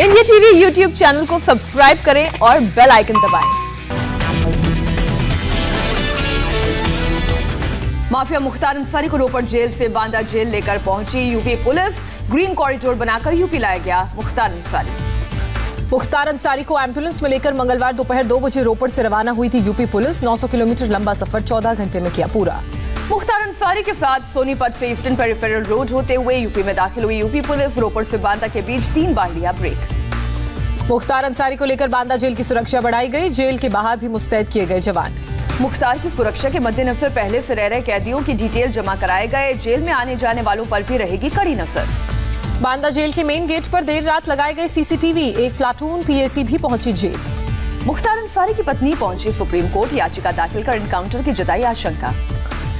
India TV YouTube channel को subscribe करें और बेल आइकन दबाएं। माफिया मुख्तार अंसारी को रोपड़ जेल से बांदा जेल लेकर पहुंची यूपी पुलिस। ग्रीन कॉरिडोर बनाकर यूपी लाया गया मुख्तार अंसारी को एम्बुलेंस में लेकर मंगलवार दोपहर 2 बजे रोपड़ से रवाना हुई थी यूपी पुलिस। 900 किलोमीटर लंबा सफर 14 घंटे में किया पूरा। मुख्तार अंसारी के साथ सोनीपत से ईस्टर्न पेरिफेरल रोड होते हुए यूपी में दाखिल हुई यूपी पुलिस। रोपड़ से बांदा के बीच 3 बार लिया ब्रेक। मुख्तार अंसारी को लेकर बांदा जेल की सुरक्षा बढ़ाई गई। जेल के बाहर भी मुस्तैद किए गए जवान। मुख्तार की सुरक्षा के मद्देनजर पहले से रह रहे कैदियों की डिटेल जमा कराए गए। जेल में आने जाने वालों पर भी रहेगी कड़ी नजर। बांदा जेल के मेन गेट पर देर रात लगाए गए सीसीटीवी। एक प्लाटून पीएसी भी पहुंची जेल। मुख्तार अंसारी की पत्नी पहुंची सुप्रीम कोर्ट। याचिका दाखिल कर एनकाउंटर की जताई आशंका।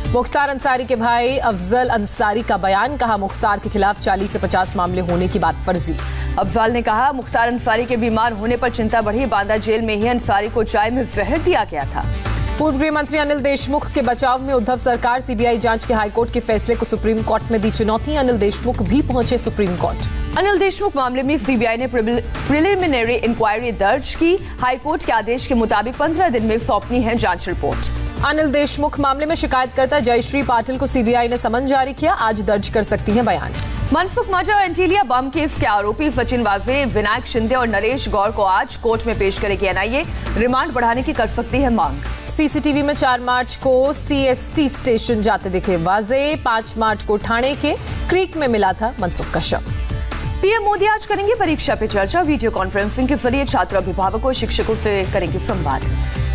मुख्तार अंसारी के भाई अफजल अंसारी का बयान। कहा मुख्तार के खिलाफ 40 से 50 मामले होने की बात फर्जी। अफजल ने कहा मुख्तार अंसारी के बीमार होने पर चिंता बढ़ी। बांदा जेल में ही अंसारी को चाय में जहर दिया गया था। पूर्व गृह मंत्री अनिल देशमुख के बचाव में उद्धव सरकार। सीबीआई जांच के हाईकोर्ट के फैसले को सुप्रीम कोर्ट में दी चुनौती। अनिल देशमुख भी पहुंचे सुप्रीम कोर्ट। अनिल देशमुख मामले में सीबीआई ने प्रिलिमिनरी इंक्वायरी दर्ज की। हाईकोर्ट के आदेश के मुताबिक 15 दिन में सौंपनी है जांच रिपोर्ट। अनिल देशमुख मामले में शिकायतकर्ता जयश्री पाटिल को सीबीआई ने समन जारी किया। आज दर्ज कर सकती है बयान। मनसुख मांझा और एंटीलिया बम केस के आरोपी सचिन वाजे, विनायक शिंदे और नरेश गौर को आज कोर्ट में पेश करेगी एनआईए। रिमांड बढ़ाने की कर सकती है मांग। सीसीटीवी में 4 मार्च को सीएसटी स्टेशन जाते दिखे वाजे। 5 मार्च को ठाणे के क्रीक में मिला था मनसुख का शव। पीएम मोदी आज करेंगे परीक्षा पे चर्चा। वीडियो कॉन्फ्रेंसिंग के जरिए छात्र, अभिभावकों, शिक्षकों से करेंगे संवाद।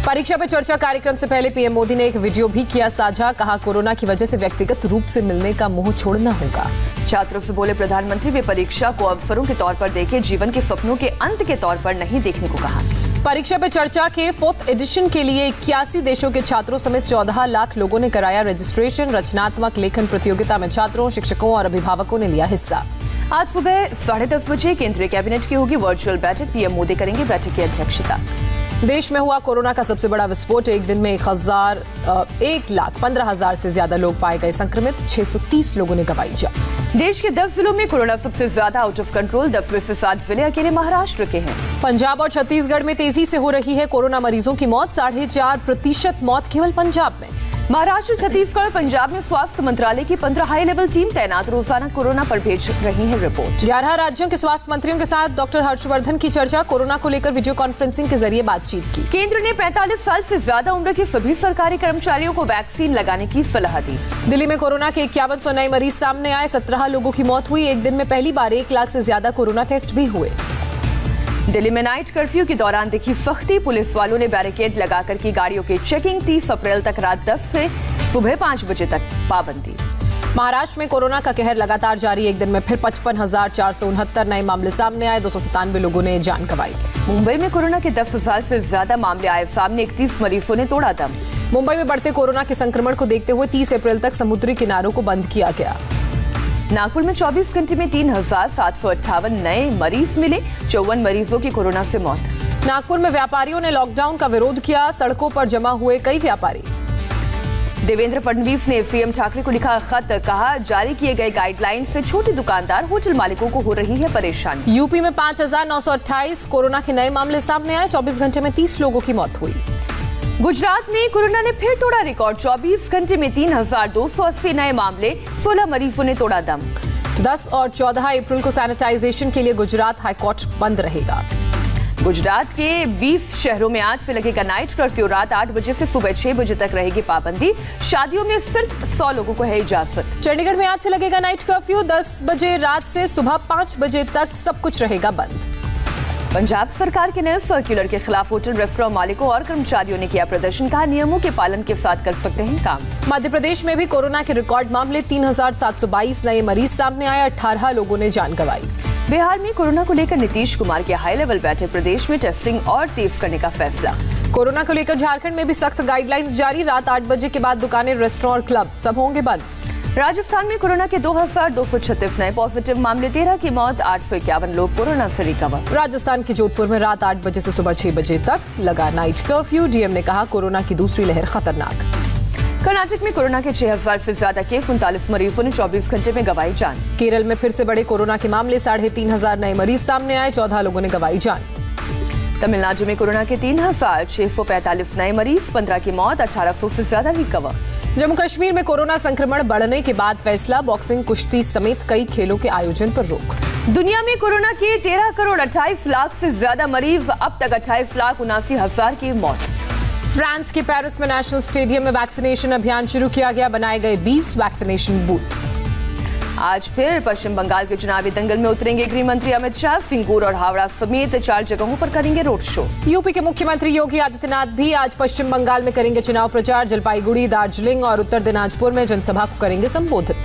परीक्षा पे चर्चा कार्यक्रम से पहले पीएम मोदी ने एक वीडियो भी किया साझा। कहा कोरोना की वजह से व्यक्तिगत रूप से मिलने का मोह छोड़ना होगा। छात्रों से बोले प्रधानमंत्री, वे परीक्षा को अवसरों के तौर पर देखें, जीवन के सपनों के अंत के तौर पर नहीं देखने को कहा। परीक्षा पे चर्चा के 4th एडिशन के लिए 81 देशों के छात्रों समेत 14 लाख लोगों ने कराया रजिस्ट्रेशन। रचनात्मक लेखन प्रतियोगिता में छात्रों, शिक्षकों और अभिभावकों ने लिया हिस्सा। आज सुबह 10:30 बजे केंद्रीय कैबिनेट की होगी वर्चुअल बैठक। पीएम मोदी करेंगे बैठक की अध्यक्षता। देश में हुआ कोरोना का सबसे बड़ा विस्फोट। एक दिन में 1,15,000 से ज्यादा लोग पाए गए संक्रमित। 630 लोगों ने गंवाई जान। देश के 10 जिलों में कोरोना सबसे ज्यादा आउट ऑफ कंट्रोल। 10 में से 7 जिले अकेले महाराष्ट्र के हैं। पंजाब और छत्तीसगढ़ में तेजी से हो रही है कोरोना मरीजों की मौत। 4.5% मौत केवल पंजाब में। महाराष्ट्र, छत्तीसगढ़, पंजाब में स्वास्थ्य मंत्रालय की 15 हाई लेवल टीम तैनात। रोजाना कोरोना पर भेज रही है रिपोर्ट। 11 राज्यों के स्वास्थ्य मंत्रियों के साथ डॉक्टर हर्षवर्धन की चर्चा। कोरोना को लेकर वीडियो कॉन्फ्रेंसिंग के जरिए बातचीत की। केंद्र ने 45 साल से ज्यादा उम्र के सभी सरकारी कर्मचारियों को वैक्सीन लगाने की सलाह दी। दिल्ली में कोरोना के 5100 नए मरीज सामने आए। 17 लोगों की मौत हुई। एक दिन में पहली बार 1 लाख से ज्यादा कोरोना टेस्ट भी हुए। दिल्ली में नाइट कर्फ्यू के दौरान दिखी सख्ती। पुलिस वालों ने बैरिकेड लगाकर की गाड़ियों की चेकिंग। 30 अप्रैल तक रात 10 से सुबह 5 बजे तक पाबंदी। महाराष्ट्र में कोरोना का कहर लगातार जारी। एक दिन में फिर 55,469 नए मामले सामने आए। 297 लोगों ने जान गंवाई। मुंबई में कोरोना के 10,000 से ज्यादा मामले आए सामने। 31 मरीजों ने तोड़ा दम। मुंबई में बढ़ते कोरोना के संक्रमण को देखते हुए 30 अप्रैल तक समुद्री किनारों को बंद किया गया। नागपुर में 24 घंटे में 3,758 नए मरीज मिले। 54 मरीजों की कोरोना से मौत। नागपुर में व्यापारियों ने लॉकडाउन का विरोध किया। सड़कों पर जमा हुए कई व्यापारी। देवेंद्र फडणवीस ने सीएम ठाकरे को लिखा खत। कहा जारी किए गए गाइडलाइन से छोटे दुकानदार, होटल मालिकों को हो रही है परेशानी। यूपी में 5,928 कोरोना के नए मामले सामने आए। 24 घंटे में 30 लोगों की मौत हुई। गुजरात में कोरोना ने फिर तोड़ा रिकॉर्ड। 24 घंटे में 3,280 नए मामले। 16 मरीजों ने तोड़ा दम। 10 और 14 अप्रैल को सैनिटाइजेशन के लिए गुजरात हाईकोर्ट बंद रहेगा। गुजरात के 20 शहरों में आज से लगेगा नाइट कर्फ्यू। रात 8 बजे से सुबह 6 बजे तक रहेगी पाबंदी। शादियों में सिर्फ 100 लोगों को है इजाजत। चंडीगढ़ में आज से लगेगा नाइट कर्फ्यू। 10 बजे रात से सुबह 5 बजे तक सब कुछ रहेगा बंद। पंजाब सरकार के नए सर्कुलर के खिलाफ होटल, रेस्टोरेंट मालिकों और कर्मचारियों ने किया प्रदर्शन। कहा नियमों के पालन के साथ कर सकते हैं काम। मध्य प्रदेश में भी कोरोना के रिकॉर्ड मामले। 3,722 नए मरीज सामने आए। 18 लोगों ने जान गंवाई। बिहार में कोरोना को लेकर नीतीश कुमार की हाई लेवल बैठक। प्रदेश में टेस्टिंग और तेज करने का फैसला। कोरोना को लेकर झारखंड में भी सख्त गाइडलाइंस जारी। रात 8 बजे के बाद दुकानें, रेस्टोरेंट, क्लब सब होंगे बंद। राजस्थान में कोरोना के 2,236 नए पॉजिटिव मामले। 13 की मौत। 851 लोग कोरोना से रिकवर। राजस्थान के जोधपुर में रात 8 बजे से सुबह 6 बजे तक लगा नाइट कर्फ्यू। डीएम ने कहा कोरोना की दूसरी लहर खतरनाक। कर्नाटक में कोरोना के 6,000 से ज्यादा केस, 39 मरीजों ने 24 घंटे में गंवाई जान। केरल में फिर से बड़े कोरोना के मामले, 3,500 नए मरीज सामने आए, 14 लोगों ने गंवाई जान। तमिलनाडु में कोरोना के 3,645 नए मरीज, 15 की मौत, 1800 से ज्यादा रिकवर। जम्मू कश्मीर में कोरोना संक्रमण बढ़ने के बाद फैसला, बॉक्सिंग, कुश्ती समेत कई खेलों के आयोजन पर रोक। दुनिया में कोरोना के 13 करोड़ 28 लाख से ज्यादा मरीज, अब तक 28,79,000 की मौत। फ्रांस के पेरिस में नेशनल स्टेडियम में वैक्सीनेशन अभियान शुरू किया गया, बनाए गए 20 वैक्सीनेशन बूथ। आज फिर पश्चिम बंगाल के चुनावी दंगल में उतरेंगे गृह मंत्री अमित शाह, सिंगूर और हावड़ा समेत 4 जगहों पर करेंगे रोड शो। यूपी के मुख्यमंत्री योगी आदित्यनाथ भी आज पश्चिम बंगाल में करेंगे चुनाव प्रचार, जलपाईगुड़ी, दार्जिलिंग और उत्तर दिनाजपुर में जनसभा को करेंगे संबोधित।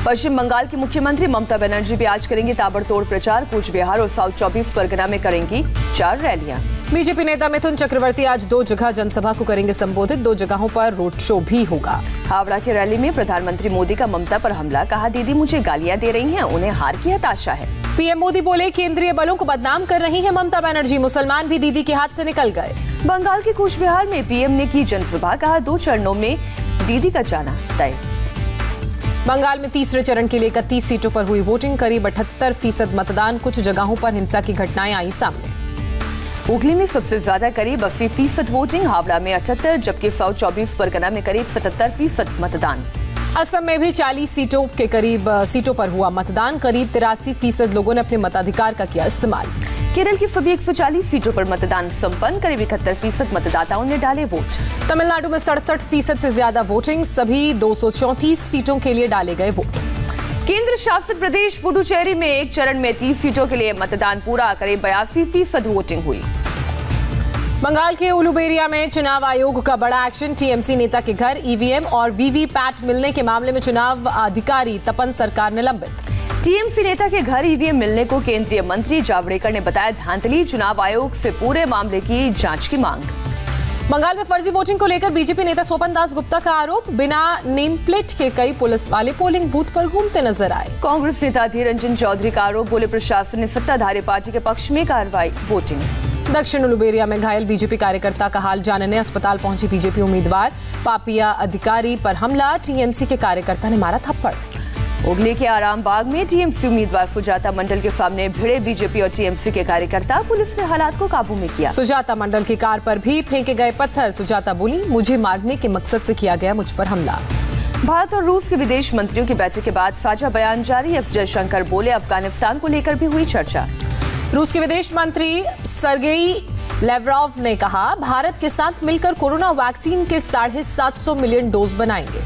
पश्चिम बंगाल की मुख्यमंत्री ममता बनर्जी भी आज करेंगी ताबड़तोड़ प्रचार, कूच बिहार और साउथ 24 परगना में करेंगी 4 रैलियां। बीजेपी नेता मिथुन चक्रवर्ती आज 2 जगह जनसभा को करेंगे संबोधित, 2 जगहों पर रोड शो भी होगा। हावड़ा की रैली में प्रधानमंत्री मोदी का ममता पर हमला, कहा दीदी मुझे गालियां दे रही हैं, उन्हें हार की हताशा है। पीएम मोदी बोले केंद्रीय बलों को बदनाम कर रही है ममता बनर्जी, मुसलमान भी दीदी के हाथ से निकल गए। बंगाल के कूच बिहार में पीएम ने की जनसभा, कहा 2 चरणों में दीदी का जाना तय। बंगाल में तीसरे चरण के लिए 31 सीटों पर हुई वोटिंग, करीब 78% मतदान, कुछ जगहों पर हिंसा की घटनाएं आई सामने। हुगली में सबसे ज्यादा करीब 80% वोटिंग, हावड़ा में 78, जबकि साउथ 24 परगना में करीब 77% मतदान। असम में भी 40 सीटों के करीब सीटों पर हुआ मतदान, करीब 83% लोगों ने अपने मताधिकार का किया इस्तेमाल। केरल की सभी 140 सीटों पर मतदान संपन्न, करीब 71% मतदाताओं ने डाले वोट। तमिलनाडु में 67% से ज्यादा वोटिंग, सभी 234 सीटों के लिए डाले गए वोट। केंद्र शासित प्रदेश पुडुचेरी में एक चरण में 30 सीटों के लिए मतदान पूरा, करीब 82% वोटिंग हुई। बंगाल के उलुबेरिया में चुनाव आयोग का बड़ा एक्शन, टीएमसी नेता के घर ईवीएम और वीवीपैट मिलने के मामले में चुनाव अधिकारी तपन सरकार निलंबित। टीएमसी नेता के घर ईवीएम मिलने को केंद्रीय मंत्री जावड़ेकर ने बताया धांधली, चुनाव आयोग से पूरे मामले की जांच की मांग। बंगाल में फर्जी वोटिंग को लेकर बीजेपी नेता स्वपन दास गुप्ता का आरोप, बिना नेम प्लेट के कई पुलिस वाले पोलिंग बूथ पर घूमते नजर आए। कांग्रेस नेता अधीर रंजन चौधरी का आरोप, बोले प्रशासन ने सत्ताधारी पार्टी के पक्ष में कार्रवाई वोटिंग। दक्षिण उलुबेरिया में घायल बीजेपी कार्यकर्ता का हाल जानने अस्पताल पहुंची बीजेपी उम्मीदवार, पापिया अधिकारी पर हमला, टीएमसी के कार्यकर्ता ने मारा थप्पड़। हुगली के आराम बाग में टीएमसी उम्मीदवार सुजाता मंडल के सामने भिड़े बीजेपी और टीएमसी के कार्यकर्ता, पुलिस ने हालात को काबू में किया। सुजाता मंडल की कार पर भी फेंके गए पत्थर, सुजाता बोली मुझे मारने के मकसद से किया गया मुझ पर हमला। भारत और रूस के विदेश मंत्रियों की बैठक के बाद साझा बयान जारी, एस जयशंकर बोले अफगानिस्तान को लेकर भी हुई चर्चा। रूस के विदेश मंत्री सर्गेई लेवरोव ने कहा भारत के साथ मिलकर कोरोना वैक्सीन के 750 मिलियन डोज बनाएंगे।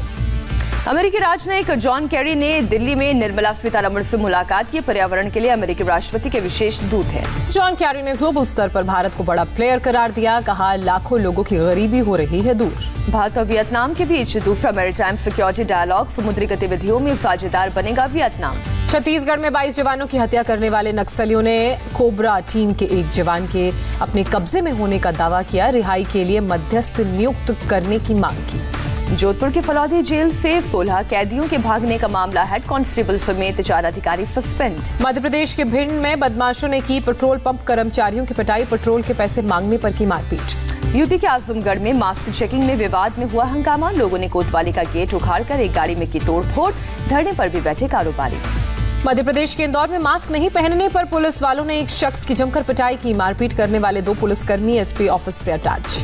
अमेरिकी राजनयिक जॉन कैरी ने दिल्ली में निर्मला सीतारमण से मुलाकात की, पर्यावरण के लिए अमेरिकी राष्ट्रपति के विशेष दूत हैं। जॉन कैरी ने ग्लोबल स्तर पर भारत को बड़ा प्लेयर करार दिया, कहा लाखों लोगों की गरीबी हो रही है दूर। भारत और वियतनाम के बीच दूसरा मैरीटाइम सिक्योरिटी डायलॉग, समुद्री गतिविधियों में साझेदार बनेगा वियतनाम। छत्तीसगढ़ में 22 जवानों की हत्या करने वाले नक्सलियों ने कोबरा टीम के एक जवान के अपने कब्जे में होने का दावा किया, रिहाई के लिए मध्यस्थ नियुक्त करने की मांग की। जोधपुर के फलौदी जेल से 16 कैदियों के भागने का मामला, हेड कांस्टेबल समेत 4 अधिकारी सस्पेंड। मध्य प्रदेश के भिंड में बदमाशों ने की पेट्रोल पंप कर्मचारियों की पिटाई, पेट्रोल के पैसे मांगने पर की मारपीट। यूपी के आजमगढ़ में मास्क चेकिंग में विवाद में हुआ हंगामा, लोगों ने कोतवाली का गेट उखाड़कर एक गाड़ी में की तोड़फोड़, धरने पर भी बैठे कारोबारी। मध्य प्रदेश के इंदौर में मास्क नहीं पहनने पर पुलिस वालों ने एक शख्स की जमकर पिटाई की, मारपीट करने वाले 2 पुलिसकर्मी एसपी ऑफिस से अटैच।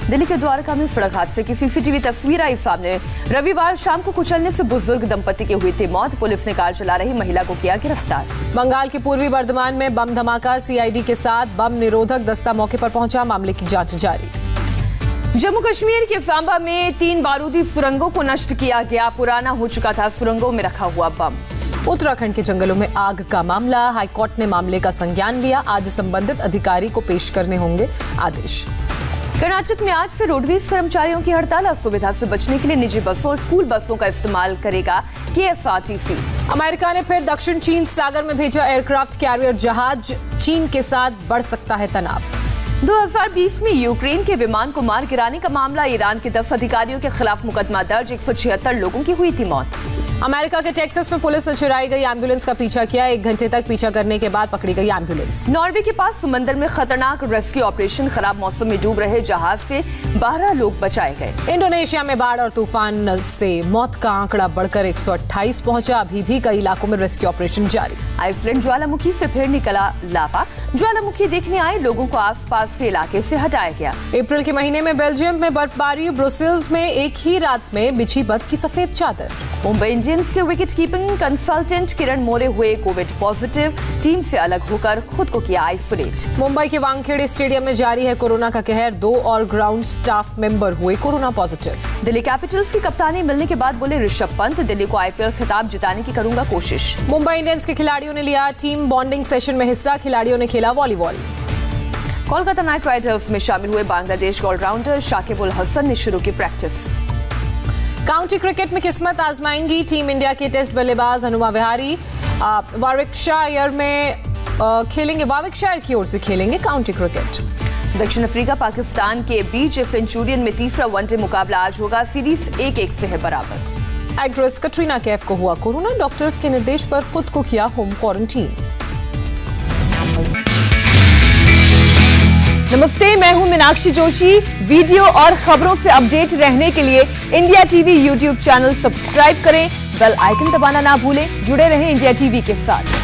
दिल्ली के द्वारका में सड़क हादसे की सीसीटीवी तस्वीर आई सामने, रविवार शाम को कुचलने से बुजुर्ग दंपति की हुई थी मौत, पुलिस ने कार चला रही महिला को किया गिरफ्तार। बंगाल के पूर्वी बर्धमान में बम धमाका, सीआईडी के साथ बम निरोधक दस्ता मौके पर पहुंचा, मामले की जांच जारी। जम्मू कश्मीर के सांबा में 3 बारूदी सुरंगों को नष्ट किया गया, पुराना हो चुका था सुरंगों में रखा हुआ बम। उत्तराखंड के जंगलों में आग का मामला, हाईकोर्ट ने मामले का संज्ञान लिया, आज संबंधित अधिकारी को पेश करने होंगे आदेश। कर्नाटक में आज से रोडवेज कर्मचारियों की हड़ताल, असुविधा से बचने के लिए निजी बसों और स्कूल बसों का इस्तेमाल करेगा केएसआरटीसी। अमेरिका ने फिर दक्षिण चीन सागर में भेजा एयरक्राफ्ट कैरियर जहाज, चीन के साथ बढ़ सकता है तनाव। 2020 में यूक्रेन के विमान को मार गिराने का मामला, ईरान के 10 अधिकारियों के खिलाफ मुकदमा दर्ज, 176 लोगों की हुई थी मौत। अमेरिका के टेक्सास में पुलिस ने चुराई गई एम्बुलेंस का पीछा किया। 1 घंटे तक पीछा करने के बाद पकड़ी गई एम्बुलेंस। नॉर्वे के पास समंदर में खतरनाक रेस्क्यू ऑपरेशन, खराब मौसम में डूब रहे जहाज से 12 लोग बचाए गए। इंडोनेशिया में बाढ़ और तूफान से मौत का आंकड़ा बढ़कर 128 पहुंचा। अभी भी कई इलाकों में रेस्क्यू ऑपरेशन जारी। आइसलैंड ज्वालामुखी से फिर निकला लावा। ज्वालामुखी देखने आए लोगों को आसपास के इलाके से हटाया गया। अप्रैल के महीने में बेल्जियम में बर्फबारी। ब्रुसेल्स में एक ही रात में बिछी बर्फ की सफेद चादर। मुंबई इंडियंस के wicket keeping consultant Kiran More हुए कोविड पॉजिटिव। टीम से अलग होकर खुद को किया आइसोलेट। मुंबई के वानखेड़े स्टेडियम में जारी है कोरोना का कहर। 2 और ग्राउंड स्टाफ मेंबर हुए कोरोना पॉजिटिव। दिल्ली कैपिटल्स की कप्तानी मिलने के बाद बोले ऋषभ पंत, दिल्ली को आईपीएल खिताब जिताने की करूंगा कोशिश। मुंबई इंडियंस के खिलाड़ियों ने लिया टीम बॉन्डिंग सेशन में हिस्सा। खिलाड़ियों ने खेला वॉलीबॉल। कोलकाता नाइट राइडर्स में शामिल हुए बांग्लादेश ऑलराउंडर शाकिब उल हसन ने शुरू की प्रैक्टिस। काउंटी क्रिकेट में किस्मत आजमाएंगी टीम इंडिया के टेस्ट बल्लेबाज हनुमा विहारी। वार्विकशायर में खेलेंगे, वार्विकशायर की ओर से खेलेंगे काउंटी क्रिकेट। दक्षिण अफ्रीका पाकिस्तान के बीच सेंचुरियन में तीसरा वनडे मुकाबला आज होगा। सीरीज 1-1 से है बराबर। एक्ट्रेस कटरीना कैफ को हुआ कोरोना। डॉक्टर्स के निर्देश पर खुद को किया होम क्वारंटीन। नमस्ते, मैं हूं मीनाक्षी जोशी। वीडियो और खबरों से अपडेट रहने के लिए India TV YouTube channel subscribe करें, बेल आइकन दबाना ना भूलें। जुड़े रहें इंडिया टीवी के साथ।